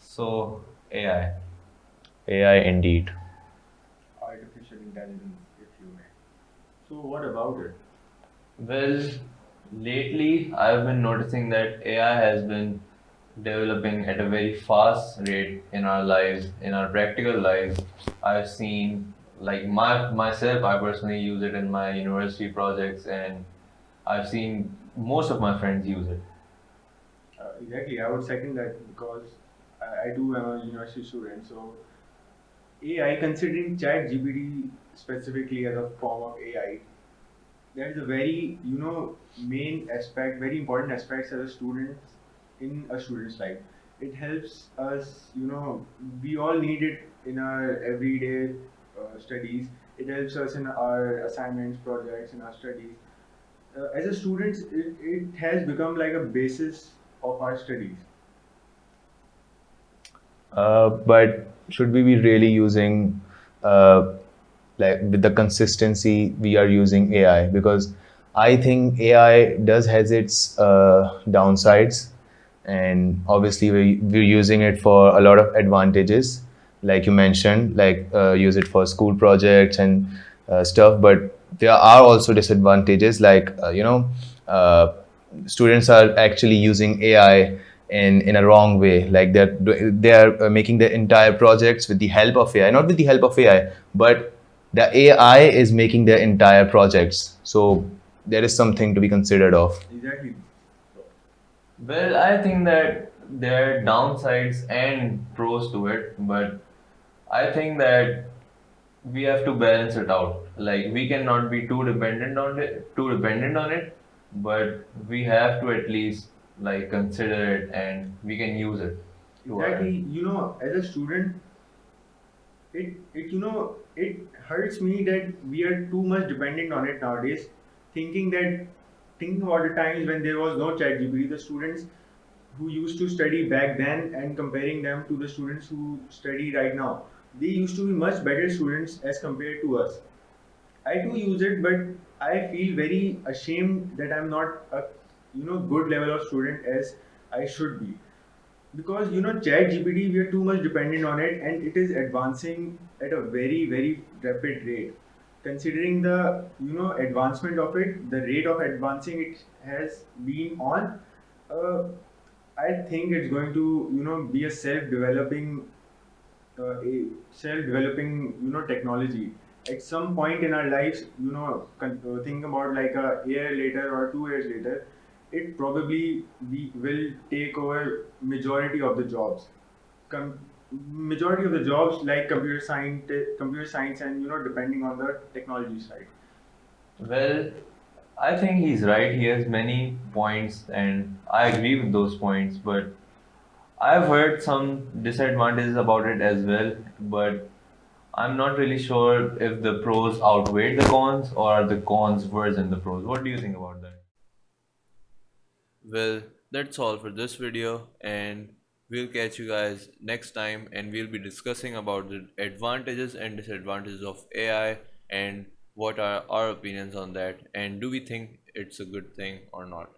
So, AI. AI indeed. Artificial intelligence, if you may. So, what about it? Well, lately I've been noticing that AI has been developing at a very fast rate in our lives, in our practical lives. I've seen, like myself, I personally use it in my university projects, and I've seen most of my friends use it. Exactly, I would second that because I too am a university student. So, AI, considering Chat GPT specifically as a form of AI, that is a very main aspect, very important aspects as a student in a student's life. It helps us, we all need it in our everyday studies. It helps us in our assignments, projects, in our studies. As a student, it has become like a basis of our studies. But should we be really using, uh, like with the consistency we are using AI? Because I think AI does has its downsides, and obviously we're using it for a lot of advantages, like you mentioned, like use it for school projects and stuff. But there are also disadvantages, like uh, students are actually using AI in a wrong way. Like they are making their entire projects with the help of AI, not with the help of AI, but the AI is making their entire projects. So there is something to be considered of. Exactly. Well, I think that there are downsides and pros to it, but I think that we have to balance it out. Like we cannot be too dependent on it, but we have to at least like consider it and we can use it to our. Exactly. As a student, it hurts me that we are too much dependent on it nowadays. Thinking about the times when there was no chat gpt, the students who used to study back then and comparing them to the students who study right now, they used to be much better students as compared to us. I do use it, but I feel very ashamed that I'm not a good level of student as I should be, because chat gpt, we are too much dependent on it and it is advancing at a very very rapid rate. Considering the advancement of it, the rate of advancing it has been on, uh, I think it's going to be a self-developing technology. At some point in our lives, think about like a year later or 2 years later, it probably will take over majority of the jobs. Com- Majority of the jobs like computer science, and depending on the technology side. Well, I think he's right. He has many points, and I agree with those points. But I've heard some disadvantages about it as well. But I'm not really sure if the pros outweigh the cons or the cons worse than the pros. What do you think about that? Well, that's all for this video, and we'll catch you guys next time, and we'll be discussing about the advantages and disadvantages of AI and what are our opinions on that, and do we think it's a good thing or not.